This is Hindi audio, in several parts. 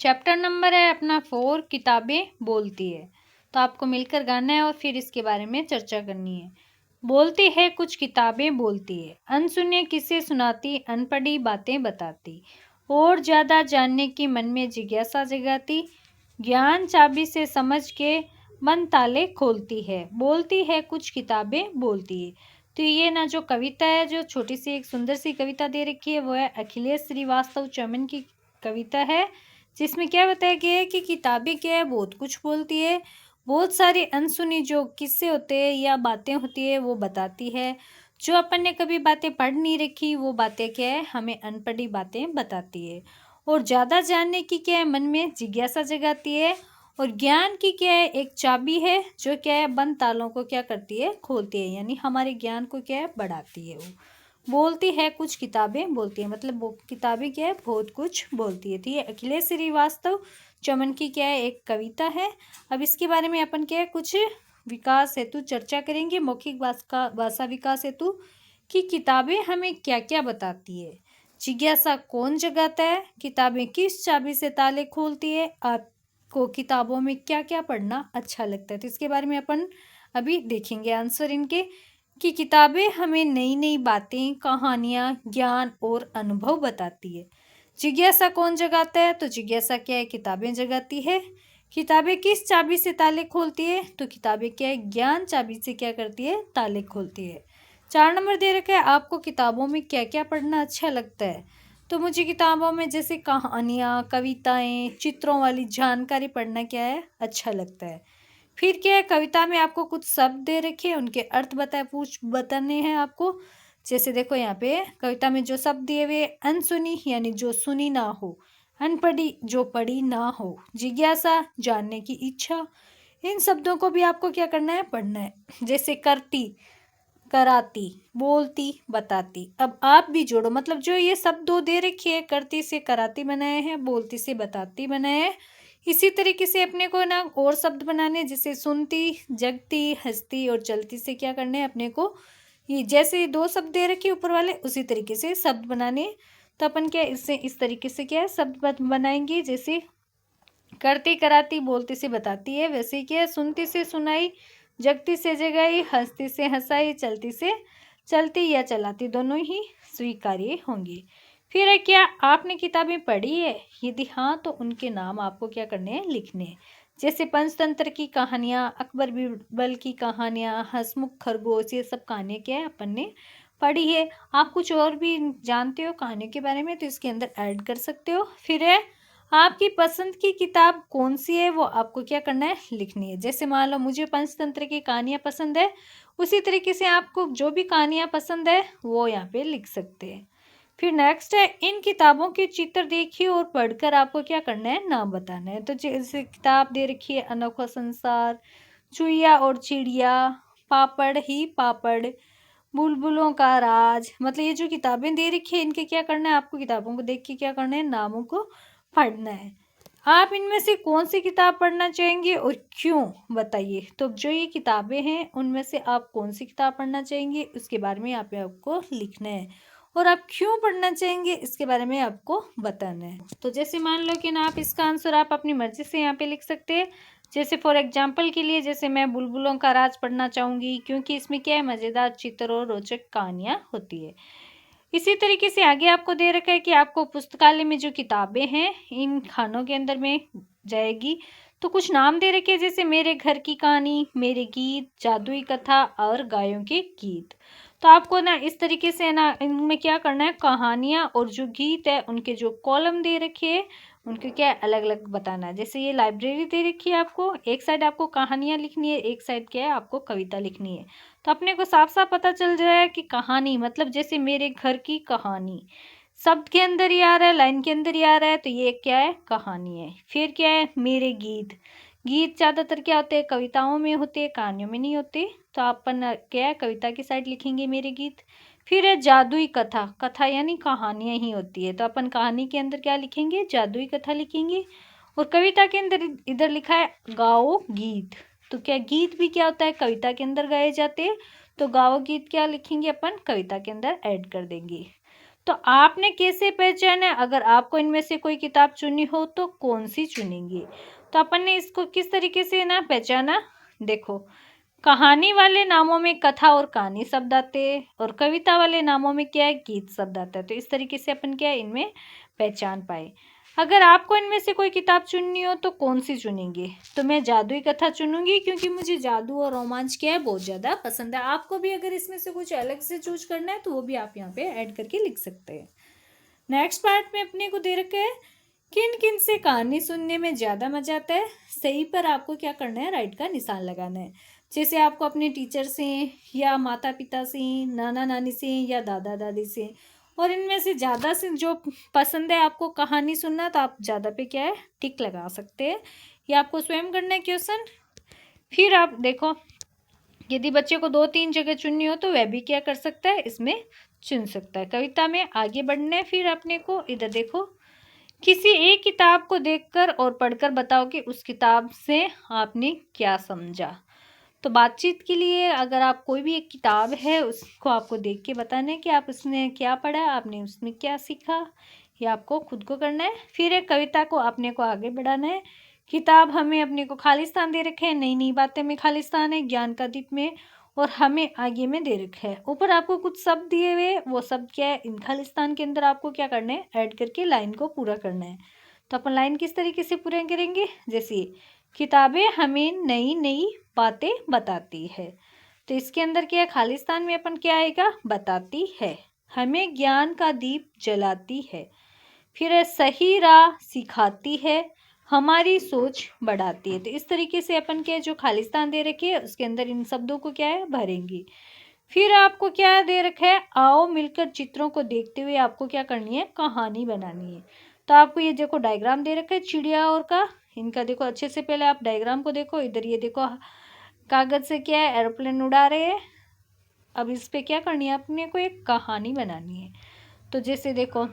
चैप्टर नंबर है अपना 4 किताबें बोलती है। तो आपको मिलकर गाना है और फिर इसके बारे में चर्चा करनी है। बोलती है कुछ किताबें बोलती है, अनसुने किस्से सुनाती, अनपढ़ी बातें बताती, और ज़्यादा जानने की मन में जिज्ञासा जगाती, ज्ञान चाबी से समझ के मन ताले खोलती है। बोलती है कुछ किताबें बोलती है। तो ये ना जो कविता है, जो छोटी सी एक सुंदर सी कविता दे रखी है, वो है अखिलेश श्रीवास्तव चमन की कविता है, जिसमें क्या बताया गया है कि किताबें क्या है, बहुत कुछ बोलती है। बहुत सारी अनसुनी जो किस्से होते हैं या बातें होती है वो बताती है। जो अपन ने कभी बातें पढ़ नहीं रखी वो बातें क्या है, हमें अनपढ़ी बातें बताती है। और ज़्यादा जानने की क्या है, मन में जिज्ञासा जगाती है। और ज्ञान की क्या है, एक चाबी है जो क्या है, बंद तालों को क्या करती है, खोलती है, यानी हमारे ज्ञान को क्या है, बढ़ाती है। वो बोलती है कुछ किताबें बोलती है, मतलब वो किताबें क्या है, बहुत कुछ बोलती है। तो ये अखिलेश श्रीवास्तव चमन की क्या है, एक कविता है। अब इसके बारे में अपन क्या है, कुछ विकास हेतु चर्चा करेंगे, मौखिक भाषा विकास हेतु, कि किताबें हमें क्या क्या बताती है, जिज्ञासा कौन जगाता है, किताबें किस चाबी से ताले खोलती है, आपको किताबों में क्या क्या पढ़ना अच्छा लगता है। तो इसके बारे में अपन अभी देखेंगे आंसर इनके, कि किताबें हमें नई नई बातें, कहानियाँ, ज्ञान और अनुभव बताती है। जिज्ञासा कौन जगाता है, तो जिज्ञासा क्या है, किताबें जगाती है। किताबें किस चाबी से ताले खोलती है, तो किताबें क्या है, ज्ञान चाबी से क्या करती है, ताले खोलती है। 4 नंबर दे रखा है, आपको किताबों में क्या क्या पढ़ना अच्छा लगता है। तो मुझे किताबों में जैसे कहानियाँ, कविताएं, चित्रों वाली जानकारी पढ़ना क्या है, अच्छा लगता है। फिर क्या है, कविता में आपको कुछ शब्द दे रखे हैं, उनके अर्थ बताने हैं आपको। जैसे देखो यहाँ पे कविता में जो शब्द दिए हुए, अनसुनी यानी जो सुनी ना हो, अनपढ़ी जो पढ़ी ना हो, जिज्ञासा जानने की इच्छा, इन शब्दों को भी आपको क्या करना है, पढ़ना है। जैसे करती, कराती, बोलती, बताती। अब आप भी जोड़ो, मतलब जो ये शब्द दो दे रखी है, करती से कराती बनाए हैं, बोलती से बताती बनाए हैं, इसी तरीके से अपने को ना और शब्द बनाने, जैसे सुनती, जगती, हंसती और चलती से क्या करने हैं अपने को, ये जैसे 2 शब्द दे रखे ऊपर वाले, उसी तरीके से शब्द बनाने। तो अपन क्या इससे इस तरीके से क्या है, शब्द बनाएंगे। जैसे करती, कराती, बोलती से बताती है, वैसे क्या है, सुनती से सुनाई, जगती से जगाई, हंसती से हंसाई, चलती से चलती या चलाती, दोनों ही स्वीकार्य होंगी। फिर है क्या, आपने किताबें पढ़ी है, यदि हाँ तो उनके नाम आपको क्या करने हैं, लिखने हैं। जैसे पंचतंत्र की कहानियाँ, अकबर बीरबल की कहानियाँ, हंसमुख खरगोश, ये सब कहानियाँ क्या है, अपन ने पढ़ी है। आप कुछ और भी जानते हो कहानियों के बारे में तो इसके अंदर ऐड कर सकते हो। फिर है, आपकी पसंद की किताब कौन सी है, वो आपको क्या करना है, लिखनी है। जैसे मान लो मुझे पंचतंत्र की कहानियाँ पसंद है, उसी तरीके से आपको जो भी कहानियाँ पसंद है वो यहाँ पे लिख सकते हैं। फिर नेक्स्ट है, इन किताबों के चित्र देखिए और पढ़कर आपको क्या करना है, नाम बताना है। तो जैसे किताब दे रखी है, अनोखा संसार, चुईया और चिड़िया, पापड़ ही पापड़, बुलबुलों का राज, मतलब ये जो किताबें दे रखी है, इनके क्या करना है, आपको किताबों को देख के क्या करना है, नामों को पढ़ना है। आप इनमें से कौन सी किताब पढ़ना चाहेंगे और क्यों, बताइए। तो जो ये किताबें हैं उनमें से आप कौन सी किताब पढ़ना चाहेंगे, उसके बारे में यहाँ पे आपको लिखना है, और आप क्यों पढ़ना चाहेंगे इसके बारे में आपको बताना है। तो जैसे मान लो कि ना, आप इसका आंसर आप अपनी मर्जी से यहाँ पे लिख सकते हैं। जैसे फॉर एग्जाम्पल के लिए, जैसे मैं बुलबुलों का राज पढ़ना चाहूँगी, क्योंकि इसमें क्या है, मज़ेदार चित्र और रोचक कहानियाँ होती है। इसी तरीके से आगे आपको दे रखा है कि आपको पुस्तकालय में जो किताबें हैं इन खानों के अंदर में जाएगी। तो कुछ नाम दे रखे हैं, जैसे मेरे घर की कहानी, मेरे गीत, जादुई कथा और गायों के गीत। तो आपको ना इस तरीके से ना इनमें क्या करना है, कहानियाँ और जो गीत है उनके जो कॉलम दे रखे हैं उनके क्या अलग अलग बताना है। जैसे ये लाइब्रेरी दे रखी है आपको, एक साइड आपको कहानियाँ लिखनी है, एक साइड क्या है, आपको कविता लिखनी है। तो अपने को साफ साफ पता चल जाए कि कहानी मतलब जैसे मेरे घर की कहानी, शब्द के अंदर ही आ रहा है, लाइन के अंदर ही आ रहा है, तो ये क्या है, कहानी है। फिर क्या है, मेरे गीत, गीत ज़्यादातर क्या होते हैं, कविताओं में होते हैं, कहानियों में नहीं होते। तो अपन क्या है, कविता की साइड लिखेंगे मेरे गीत। फिर है जादुई कथा, कथा यानी कहानियाँ ही होती है, तो अपन कहानी के अंदर क्या लिखेंगे, जादुई कथा लिखेंगे। और कविता के अंदर इधर लिखा है गाओ गीत, तो क्या गीत भी क्या होता है, कविता के अंदर गाए जाते हैं, तो गाओ गीत क्या लिखेंगे अपन, कविता के अंदर ऐड कर देंगे। तो आपने कैसे पहचाना? अगर आपको इनमें से कोई किताब चुनी हो तो कौन सी चुनेंगे? तो अपन ने इसको किस तरीके से ना पहचाना, देखो, कहानी वाले नामों में कथा और कहानी शब्द आते हैं और कविता वाले नामों में क्या है, गीत शब्द आता है। तो इस तरीके से अपन क्या है इनमें पहचान पाए। अगर आपको इनमें से कोई किताब चुननी हो तो कौन सी चुनेंगे? तो मैं जादुई कथा चुनूंगी, क्योंकि मुझे जादू और रोमांच क्या है बहुत ज़्यादा पसंद है। आपको भी अगर इसमें से कुछ अलग से चूज करना है तो वो भी आप यहाँ पे ऐड करके लिख सकते हैं। नेक्स्ट पार्ट में अपने को दे रखा है किन किन से कहानी सुनने में ज़्यादा मजा आता है। सही पर आपको क्या करना है, राइट का निशान लगाना है। जैसे आपको अपने टीचर से या माता पिता से, नाना नानी से या दादा दादी से, और इनमें से ज़्यादा से जो पसंद है आपको कहानी सुनना, तो आप ज़्यादा पे क्या है टिक लगा सकते हैं। ये आपको स्वयं करना है क्वेश्चन। फिर आप देखो, यदि बच्चे को 2-3 जगह चुननी हो तो वह भी क्या कर सकता है, इसमें चुन सकता है। कविता में आगे बढ़ना है। फिर अपने को इधर देखो, किसी एक किताब को देखकर और पढ़कर बताओ कि उस किताब से आपने क्या समझा। तो बातचीत के लिए अगर आप कोई भी एक किताब है उसको आपको देख के बताना है कि आप उसने क्या पढ़ा, आपने उसमें क्या सीखा, ये आपको खुद को करना है। फिर एक कविता को अपने को आगे बढ़ाना है। किताब हमें अपने को खालिस्तान दे रखे हैं, नई नई बातें में खालिस्तान है, ज्ञान का दीप में, और हमें आगे में दे रखा है। ऊपर आपको कुछ शब्द दिए हुए, वो शब्द क्या है, इन खालिस्तान के अंदर आपको क्या करना है, ऐड करके लाइन को पूरा करना है। तो अपन लाइन किस तरीके से पूरे करेंगे, जैसे किताबें हमें नई नई बातें बताती है। तो इसके अंदर क्या है, खालिस्तान में अपन क्या आएगा, बताती है, हमें ज्ञान का दीप जलाती है। फिर है सही राह सिखाती है, हमारी सोच बढ़ाती है। तो इस तरीके से अपन के जो खालिस्तान दे रखी है उसके अंदर इन शब्दों को क्या है भरेंगे। फिर आपको क्या दे रखा है, आओ मिलकर चित्रों को देखते हुए आपको क्या करनी है, कहानी बनानी है। तो आपको ये देखो डायग्राम दे रखा है चिड़िया और का, इनका देखो अच्छे से, पहले आप डायग्राम को देखो। इधर ये देखो कागज से क्या है, एरोप्लेन उड़ा रहे हैं। अब इस पे क्या करनी है, अपने को एक कहानी बनानी है। तो जैसे देखो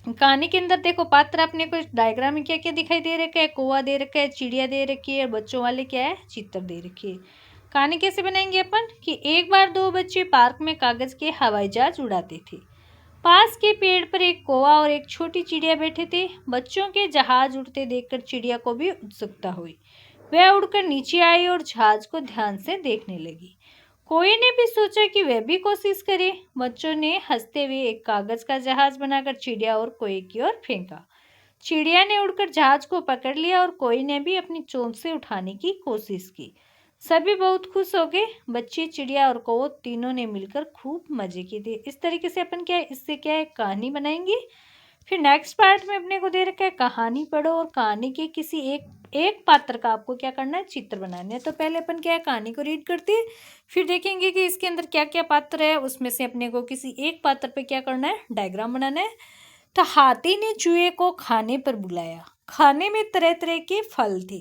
कहानी के अंदर देखो पात्र अपने को डायग्राम में क्या क्या दिखाई दे रखा है, कौवा दे रखा है, चिड़िया दे रखी है, बच्चों वाले क्या है, चित्र दे रखी है। कहानी कैसे बनाएंगे अपन, कि एक बार 2 बच्चे पार्क में कागज के हवाई जहाज उड़ाते थे। पास के पेड़ पर एक कौवा और एक छोटी चिड़िया बैठे थे। बच्चों के जहाज उड़ते देखकर चिड़िया को भी उत्सुकता हुई। वह उड़कर नीचे आई और जहाज को ध्यान से देखने लगी। कोई ने भी सोचा कि वह भी कोशिश करे। बच्चों ने हंसते हुए एक कागज का जहाज बनाकर चिड़िया और कोए की ओर फेंका। चिड़िया ने उड़कर जहाज को पकड़ लिया और कोई ने भी अपनी चोंच से उठाने की कोशिश की। सभी बहुत खुश हो गए। बच्चे, चिड़िया और कौवा तीनों ने मिलकर खूब मजे किए थे। इस तरीके से अपन क्या है, इससे क्या है, कहानी बनाएंगे। फिर नेक्स्ट पार्ट में अपने को दे रखा है कहानी पढ़ो, और कहानी के किसी एक पात्र का आपको क्या करना है, चित्र बनाना है। तो पहले अपन क्या है, कहानी को रीड करते हैं, फिर देखेंगे कि इसके अंदर क्या क्या पात्र है, उसमें से अपने को किसी एक पात्र पे क्या करना है, डायग्राम बनाना है। तो हाथी ने चूहे को खाने पर बुलाया। खाने में तरह तरह के फल थे।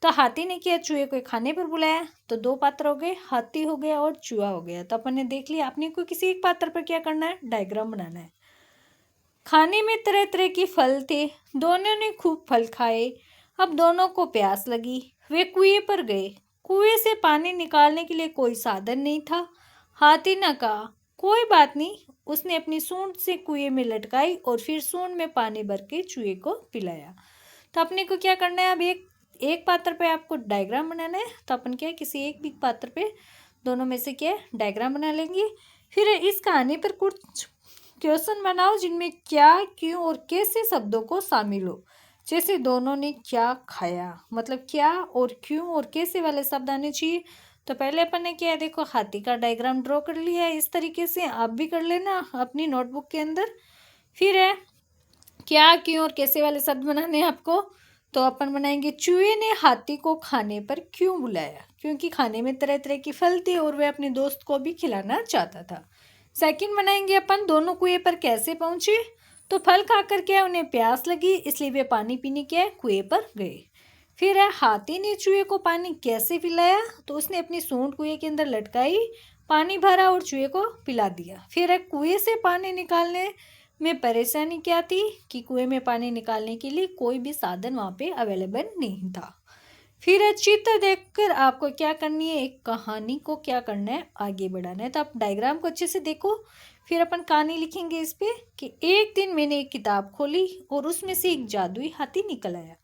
तो हाथी ने किया, चूहे को खाने पर बुलाया। तो 2 पात्र हो गए, हाथी हो गया और चूहा हो गया। तो अपन ने देख लिया, अपने को किसी एक पात्र पर क्या करना है, डायग्राम बनाना है। खाने में तरह तरह के फल थे। दोनों ने खूब फल खाए। अब दोनों को प्यास लगी। वे कुएं पर गए। कुएं से पानी निकालने के लिए कोई साधन नहीं था। हाथी ने कहा, कोई बात नहीं। उसने अपनी सूंड से कुएं में लटकाई और फिर सूंड में पानी भर के चूहे को पिलाया। तो अपने को क्या करना है, अब एक पात्र पे आपको डायग्राम बनाना है। तो अपन क्या है, किसी एक भी पात्र पे दोनों में से क्या है, डायग्राम बना लेंगे। फिर इस कहानी पर कुछ क्वेश्चन बनाओ जिनमें क्या, क्यों और कैसे शब्दों को शामिल हो। जैसे दोनों ने क्या खाया, मतलब क्या और क्यों और कैसे वाले शब्द आने चाहिए। तो पहले अपन ने क्या है, देखो हाथी का डायग्राम ड्रॉ कर लिया है। इस तरीके से आप भी कर लेना अपनी नोटबुक के अंदर। फिर है क्या, क्यों और कैसे वाले शब्द बनाने हैं आपको। तो अपन बनाएंगे, चूहे ने हाथी को खाने पर क्यों बुलाया, क्योंकि खाने में तरह तरह की फल थे और वह अपने दोस्त को भी खिलाना चाहता था। सेकंड बनाएंगे अपन, दोनों कुएं पर कैसे पहुंचे। तो फल खाकर क्या उन्हें प्यास लगी, इसलिए वे पानी पीने के कुएं पर गए। फिर है हाथी ने चूहे को पानी कैसे पिलाया। तो उसने अपनी सूंड कुएं के अंदर लटकाई, पानी भरा और चूहे को पिला दिया। फिर है कुएं से पानी निकालने में परेशानी क्या थी, कि कुएं में पानी निकालने के लिए कोई भी साधन वहाँ पे अवेलेबल नहीं था। फिर है चित्र देखकर आपको क्या करनी है, एक कहानी को क्या करना है, आगे बढ़ाना है। तो आप डायग्राम को अच्छे से देखो, फिर अपन कहानी लिखेंगे इस पे कि एक दिन मैंने एक किताब खोली और उसमें से एक जादुई हाथी निकल आया,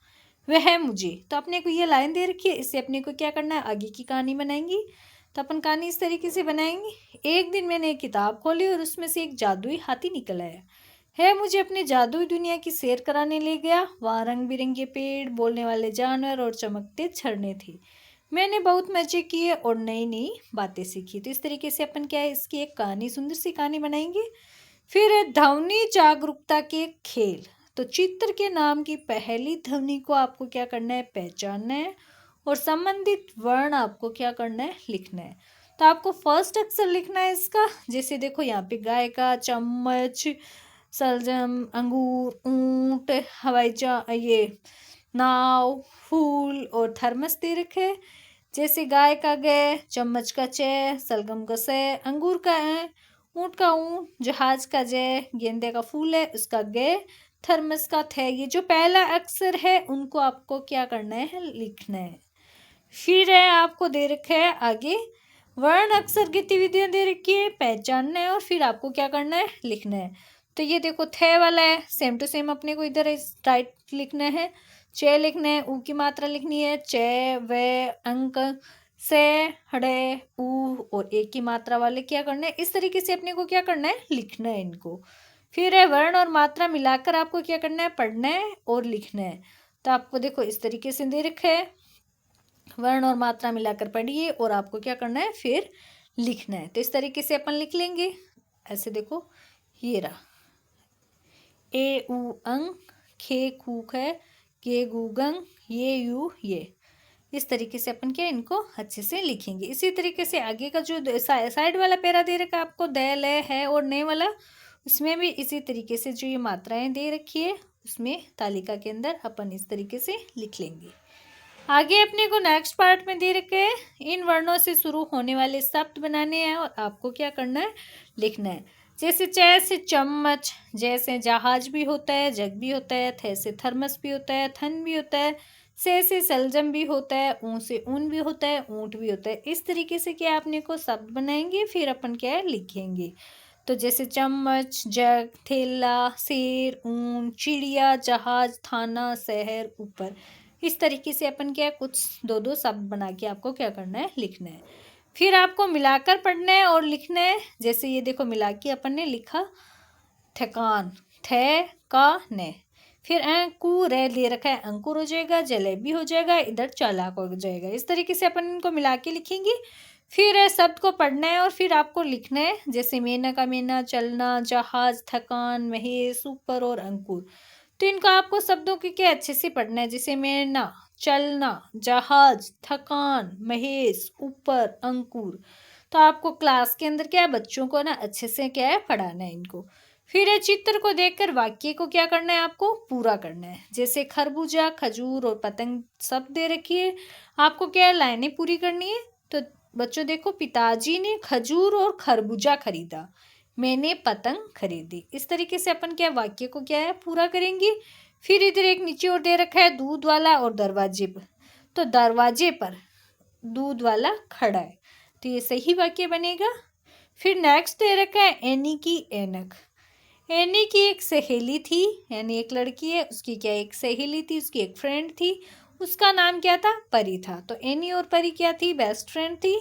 वह मुझे। तो अपने को ये लाइन दे रखी है, इससे अपने को क्या करना है, आगे की कहानी बनाएंगी। तो अपन कहानी इस तरीके से बनाएंगे, एक दिन मैंने एक किताब खोली और उसमें से एक जादुई हाथी निकल आया, है मुझे अपने जादुई दुनिया की सैर कराने ले गया। वहाँ रंग बिरंगे पेड़, बोलने वाले जानवर और चमकते झरने थे। मैंने बहुत मजे किए और नई नई बातें सीखी। तो इस तरीके से अपन क्या है, इसकी एक कहानी, सुंदर सी कहानी बनाएंगे। फिर है ध्वनि जागरूकता के खेल। तो चित्र के नाम की पहली ध्वनि को आपको क्या करना है, पहचानना है और संबंधित वर्ण आपको क्या करना है, लिखना है। तो आपको फर्स्ट अक्षर लिखना है इसका, जैसे देखो यहाँ पे गाय का, चम्मच, सलजम, अंगूर, ऊंट, हवाई जहाज, ये नाव, फूल और थर्मस दे रखे। जैसे गाय का ग, चम्मच का च, सलगम का से, अंगूर का है, ऊंट का ऊं, जहाज का जय, गेंदे का फूल है उसका गे, थर्मस का थे। ये जो पहला अक्षर है उनको आपको क्या करना है, लिखना है। फिर है आपको दे रखा है आगे वर्ण अक्षर गतिविधियां दे रखी है, पहचानना है और फिर आपको क्या करना है, लिखना है। तो ये देखो थे वाला है, सेम टू सेम अपने को इधर राइट लिखना है। चे लिखना है, ऊ की मात्रा लिखनी है, चे, वे, अंक, से, हड़े, ऊ और एक की मात्रा वाले क्या करना है, इस तरीके से अपने को क्या करना है, लिखना है इनको। फिर है वर्ण और मात्रा मिलाकर आपको क्या करना है, पढ़ना है और लिखना है। तो आपको देखो इस तरीके से दे रखा है, वर्ण और मात्रा मिलाकर पढ़िए और आपको क्या करना है, फिर लिखना है। तो इस तरीके से अपन लिख लेंगे। ऐसे देखो ये रहा, ए ऊ अंग, खे खू खे, गे गू गंग, ये यू ये। इस तरीके से अपन क्या इनको अच्छे से लिखेंगे। इसी तरीके से आगे का जो साइड वाला पैरा दे रखा है आपको, दे, ले, है और ने वाला, उसमें भी इसी तरीके से जो ये मात्राएं दे रखी है उसमें तालिका के अंदर अपन इस तरीके से लिख लेंगे। आगे अपने को नेक्स्ट पार्ट में दे रखे हैं, इन वर्णों से शुरू होने वाले शब्द बनाने हैं और आपको क्या करना है, लिखना है। जैसे च से चम्मच, जैसे जहाज भी होता है, जग भी होता है, थे से थर्मस भी होता है, थन भी होता है, से सलजम भी होता है, ऊँ से ऊन भी होता है, ऊँट भी होता है। इस तरीके से क्या अपने को शब्द बनाएंगे, फिर अपन क्या है, लिखेंगे। तो जैसे चम्मच, जग, थैला, शेर, ऊन, चिड़िया, जहाज, थाना, शहर, ऊपर। इस तरीके से अपन क्या कुछ दो दो शब्द बना के आपको क्या करना है, लिखना है। फिर आपको मिलाकर पढ़ना है और लिखना है। जैसे ये देखो मिला के अपन ने लिखा, थकान, थे का ने, फिर अंकुर दे रखा है, अंकुर हो जाएगा, जलेबी हो जाएगा, इधर चालाक हो जाएगा। इस तरीके से अपन इनको मिला के लिखेंगे। फिर शब्द को पढ़ना है और फिर आपको लिखना है। जैसे मेना का मेना, चलना, जहाज, थकान, महेश, ऊपर और अंकुर। तो इनको आपको शब्दों के क्या अच्छे से पढ़ना है। जैसे मेना, चलना, जहाज, थकान, महेश, ऊपर, अंकुर। तो आपको क्लास के अंदर क्या है, बच्चों को ना अच्छे से क्या है, पढ़ाना है इनको। फिर ये चित्र को देखकर वाक्य को क्या करना है, आपको पूरा करना है। जैसे खरबूजा, खजूर और पतंग सब दे रखी है, आपको क्या है, लाइनें पूरी करनी है। तो बच्चों देखो, पिताजी ने खजूर और खरबूजा खरीदा, मैंने पतंग खरीदी। इस तरीके से अपन क्या वाक्य को क्या है, पूरा करेंगे। फिर इधर एक नीचे और दे रखा है दूध वाला और दरवाजे पर। तो दरवाजे पर दूध वाला खड़ा है, तो ये सही वाक्य बनेगा। फिर नेक्स्ट दे रखा है एनी की ऐनक। एनी की एक सहेली थी, यानी एक लड़की है, उसकी क्या एक सहेली थी, उसकी एक फ्रेंड थी, उसका नाम क्या था, परी था। तो एनी और परी क्या थी, बेस्ट फ्रेंड थी।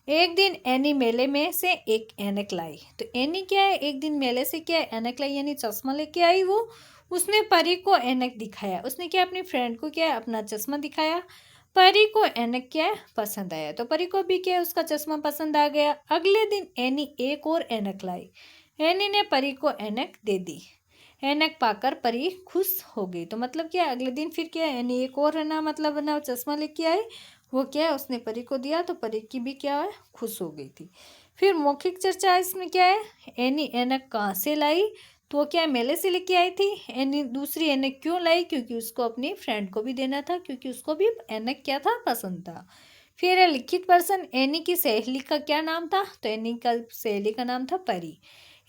एक दिन एनी मेले में से एक ऐनक लाई। तो एनी क्या है, एक दिन मेले से क्या ऐनक लाई, यानी चश्मा लेके आई वो। उसने परी को ऐनक दिखाया, उसने क्या अपनी फ्रेंड को क्या अपना चश्मा दिखाया। परी को ऐनक क्या है, पसंद आया, तो परी को भी क्या उसका चश्मा पसंद आ गया। अगले दिन एनी एक और ऐनक लाई, एनी ने परी को ऐनक दे दी। ऐनक पाकर परी खुश हो गई। तो मतलब क्या अगले दिन फिर क्या एनी एक और है ना, मतलब ना चश्मा लेके आई, वो क्या है उसने परी को दिया, तो परी की भी क्या है, खुश हो गई थी। फिर मौखिक चर्चा इसमें क्या है, एनी ऐनक कहाँ से लाई, तो वो क्या मेले से लेके आई थी। एनी दूसरी ऐनक क्यों लाई, क्योंकि उसको अपनी फ्रेंड को भी देना था, क्योंकि उसको भी ऐनक क्या था, पसंद था। फिर है लिखित प्रश्न, एनी की सहेली का क्या नाम था, तो एनी का सहेली का नाम था परी।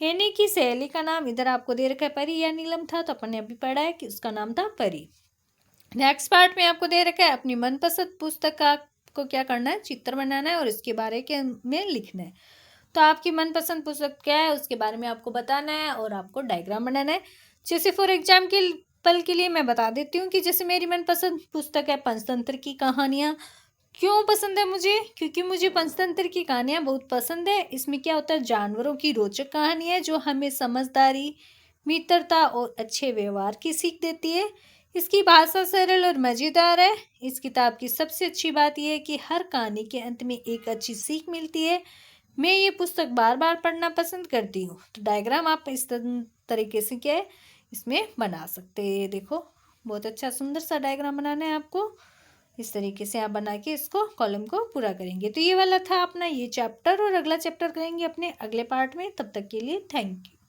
एनी की सहेली का नाम इधर आपको दे रखा है परी या नीलम था, तो अपन ने अभी पढ़ा है कि उसका नाम था परी। नेक्स्ट पार्ट में आपको दे रखा है अपनी मनपसंद पुस्तक का को क्या करना है, चित्र बनाना है और इसके बारे के में लिखना है। तो आपकी मनपसंद पुस्तक क्या है उसके बारे में आपको बताना है और आपको डायग्राम बनाना है। जैसे फॉर एग्जाम्पल के लिए मैं बता देती हूँ कि जैसे मेरी मनपसंद पुस्तक है पंचतंत्र की कहानियाँ। क्यों पसंद है मुझे? क्योंकि मुझे पंचतंत्र की कहानियाँ बहुत पसंद है। इसमें क्या होता है, जानवरों की रोचक कहानी है जो हमें समझदारी, मित्रता और अच्छे व्यवहार की सीख देती है। इसकी भाषा सरल और मज़ेदार है। इस किताब की सबसे अच्छी बात यह है कि हर कहानी के अंत में एक अच्छी सीख मिलती है। मैं ये पुस्तक बार बार पढ़ना पसंद करती हूँ। तो डायग्राम आप इस तरीके से क्या है इसमें बना सकते हैं। देखो बहुत अच्छा सुंदर सा डायग्राम बनाना है आपको। इस तरीके से आप बना के इसको कॉलम को पूरा करेंगे। तो ये वाला था अपना ये चैप्टर और अगला चैप्टर करेंगे अपने अगले पार्ट में। तब तक के लिए थैंक यू।